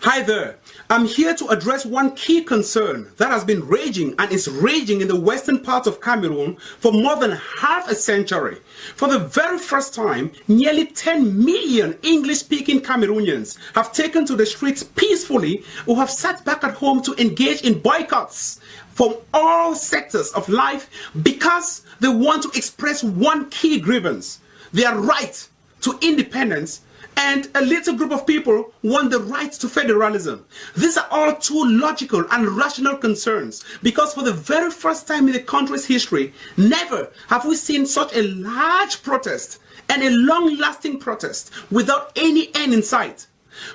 Hi there. I'm here to address one key concern that has been raging and is raging in the western part of Cameroon for more than half a century. For the very first time, nearly 10 million English-speaking Cameroonians have taken to the streets peacefully or have sat back at home to engage in boycotts from all sectors of life because they want to express one key grievance: their right to independence. And a little group of people want the right to federalism. These are all two logical and rational concerns, because for the very first time in the country's history, never have we seen such a large protest and a long-lasting protest without any end in sight.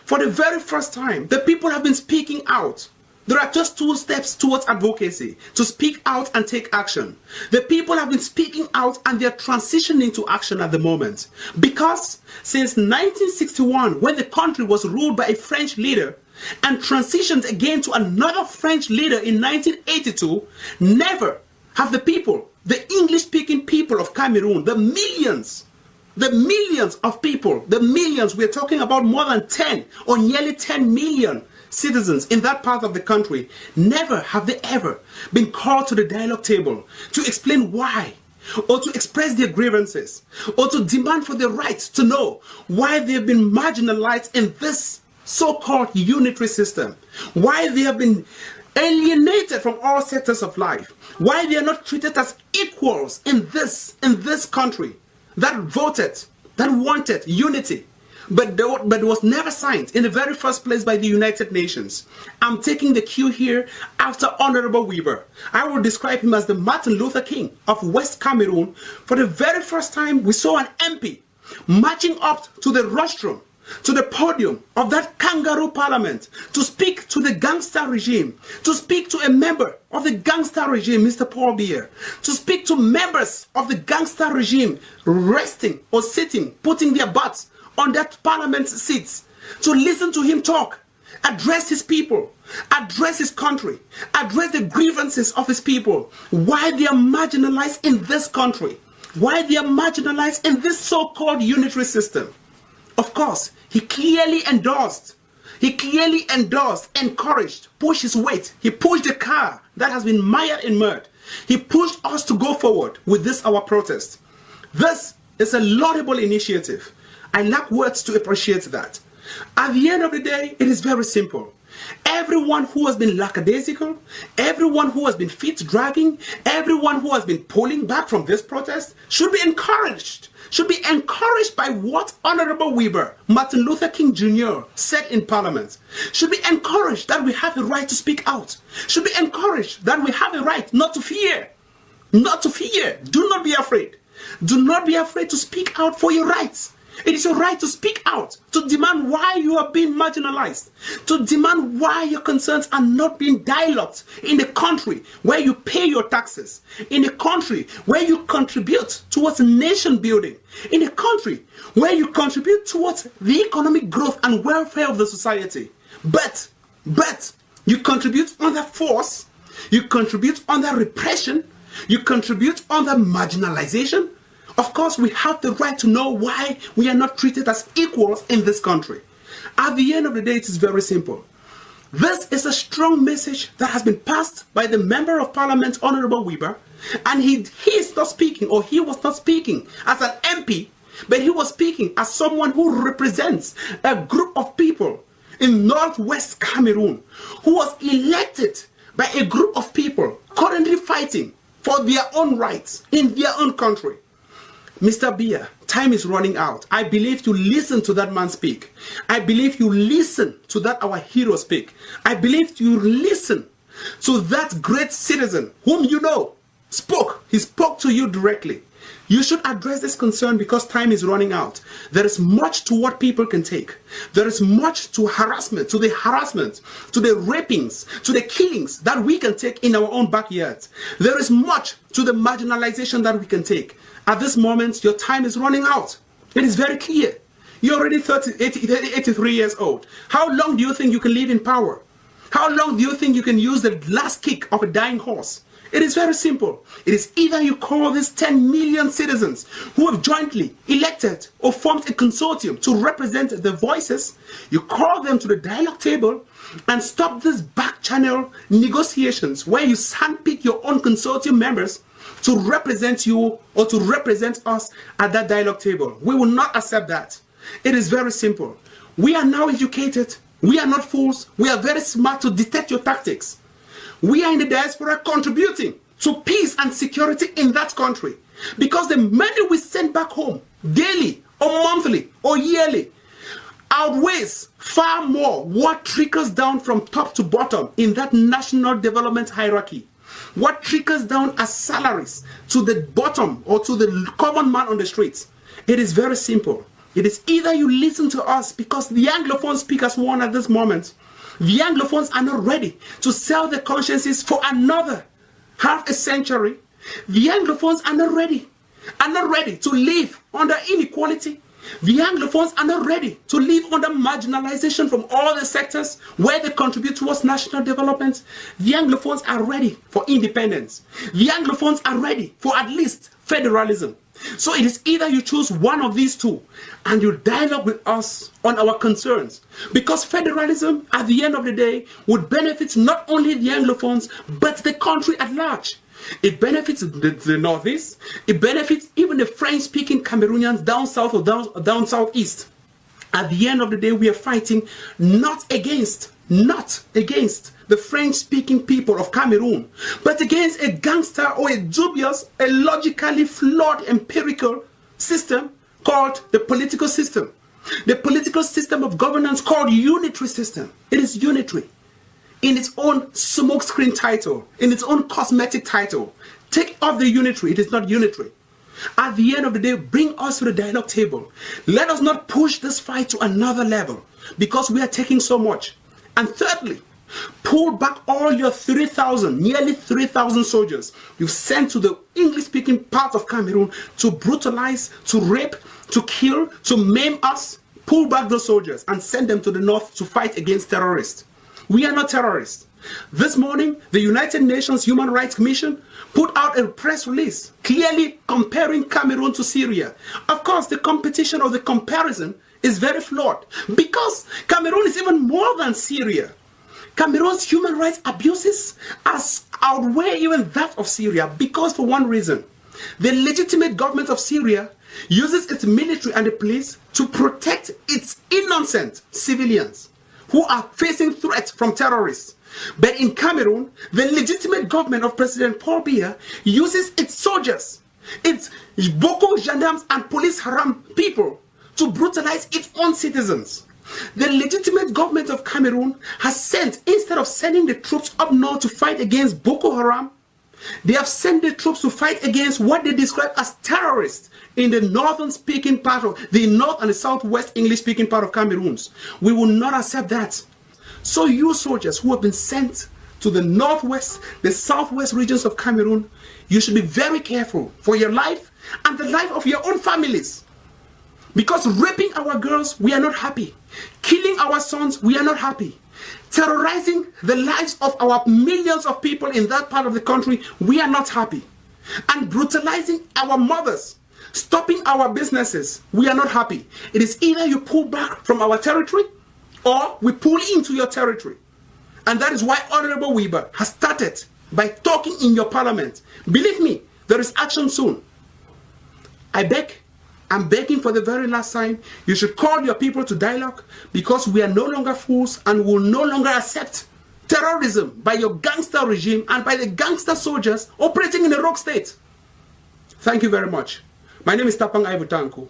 For the very first time, the people have been speaking out. There are just two steps towards advocacy: to speak out and take action. The people have been speaking out and they are transitioning to action at the moment. Because since 1961, when the country was ruled by a French leader and transitioned again to another French leader in 1982, never have the people, the English-speaking people of Cameroon, the millions of people, the millions, we're talking about more than 10 or nearly 10 million citizens in that part of the country, never have they ever been called to the dialogue table to explain why, or to express their grievances, or to demand for their right to know why they have been marginalized in this so-called unitary system, why they have been alienated from all sectors of life, why they are not treated as equals in this country that voted, that wanted unity, but was never signed in the very first place by the United Nations. I'm taking the cue here after Honorable Weber. I will describe him as the Martin Luther King of West Cameroon. For the very first time, we saw an MP marching up to the rostrum, to the podium of that kangaroo parliament, to speak to the gangster regime, to speak to a member of the gangster regime, Mr. Paul Biya, to speak to members of the gangster regime resting or sitting, putting their butts on that parliament seats, to listen to him talk, address his people, address his country, address the grievances of his people, why they are marginalized in this country, why they are marginalized in this so-called unitary system. Of course, he clearly endorsed, encouraged, pushed his weight. He pushed the car that has been mired in mud. He pushed us to go forward with this, our protest. This is a laudable initiative. I lack words to appreciate that. At the end of the day, it is very simple. Everyone who has been lackadaisical, everyone who has been feet dragging, everyone who has been pulling back from this protest should be encouraged. Should be encouraged by what Honorable Weber, Martin Luther King Jr. said in Parliament. Should be encouraged that we have a right to speak out. Should be encouraged that we have a right not to fear. Not to fear. Do not be afraid. Do not be afraid to speak out for your rights. It is your right to speak out, to demand why you are being marginalized, to demand why your concerns are not being dialogued in the country where you pay your taxes, in the country where you contribute towards nation building, in the country where you contribute towards the economic growth and welfare of the society. But you contribute under force, you contribute under repression, you contribute under marginalization. Of course, we have the right to know why we are not treated as equals in this country. At the end of the day, it is very simple. This is a strong message that has been passed by the Member of Parliament, Honorable Weber, and he is not speaking, or he was not speaking as an MP, but he was speaking as someone who represents a group of people in northwest Cameroon who was elected by a group of people currently fighting for their own rights in their own country. Mr. Biya, time is running out. I believe you listen to that man speak. I believe you listen to that our hero speak. I believe you listen to that great citizen whom you know spoke. He spoke to you directly. You should address this concern because time is running out. There is much to what people can take. There is much to harassment, to the rapings, to the killings that we can take in our own backyards. There is much to the marginalization that we can take. At this moment, your time is running out. It is very clear. You're already 83 years old. How long do you think you can live in power? How long do you think you can use the last kick of a dying horse? It is very simple. It is either you call these 10 million citizens who have jointly elected or formed a consortium to represent their voices, you call them to the dialogue table and stop these back channel negotiations where you handpick your own consortium members to represent you or to represent us at that dialogue table. We will not accept that. It is very simple. We are now educated. We are not fools. We are very smart to detect your tactics. We are in the diaspora contributing to peace and security in that country because the money we send back home daily or monthly or yearly outweighs far more what trickles down from top to bottom in that national development hierarchy. What trickles down as salaries to the bottom or to the common man on the streets. It is very simple. It is either you listen to us because the Anglophone speakers won at this moment. The Anglophones are not ready to sell their consciences for another half a century. The Anglophones are not ready to live under inequality. The Anglophones are not ready to live under marginalization from all the sectors where they contribute towards national development. The Anglophones are ready for independence. The Anglophones are ready for at least federalism. So it is either you choose one of these two and you dialogue with us on our concerns. Because federalism, at the end of the day, would benefit not only the Anglophones, but the country at large. It benefits the Northeast. It benefits even the French-speaking Cameroonians down south or down southeast. At the end of the day, we are fighting not against the French-speaking people of Cameroon, but against a gangster or a dubious, a logically flawed empirical system called the political system. The political system of governance called unitary system. It is unitary in its own smokescreen title, in its own cosmetic title. Take off the unitary, it is not unitary. At the end of the day, bring us to the dialogue table. Let us not push this fight to another level because we are taking so much. And thirdly, pull back all your 3,000, nearly 3,000 soldiers you've sent to the English-speaking part of Cameroon to brutalize, to rape, to kill, to maim us. Pull back those soldiers and send them to the north to fight against terrorists. We are not terrorists. This morning, the United Nations Human Rights Commission put out a press release clearly comparing Cameroon to Syria. Of course, the competition or the comparison is very flawed because Cameroon is even more than Syria. Cameroon's human rights abuses outweigh even that of Syria because for one reason, the legitimate government of Syria uses its military and the police to protect its innocent civilians who are facing threats from terrorists. But in Cameroon, the legitimate government of President Paul Biya uses its soldiers, its Boko gendarmes and police haram people to brutalize its own citizens. The legitimate government of Cameroon has sent, instead of sending the troops up north to fight against Boko Haram, they have sent the troops to fight against what they describe as terrorists in the northern speaking part of the north and the southwest English speaking part of Cameroon. We will not accept that. So you soldiers who have been sent to the northwest, the southwest regions of Cameroon, you should be very careful for your life and the life of your own families. Because raping our girls, we are not happy. Killing our sons, we are not happy. Terrorizing the lives of our millions of people in that part of the country, we are not happy. And brutalizing our mothers, stopping our businesses, we are not happy. It is either you pull back from our territory or we pull into your territory. And that is why Honorable Weber has started by talking in your parliament. Believe me, there is action soon. I'm begging for the very last time, you should call your people to dialogue because we are no longer fools and will no longer accept terrorism by your gangster regime and by the gangster soldiers operating in a rogue state. Thank you very much. My name is Tapang.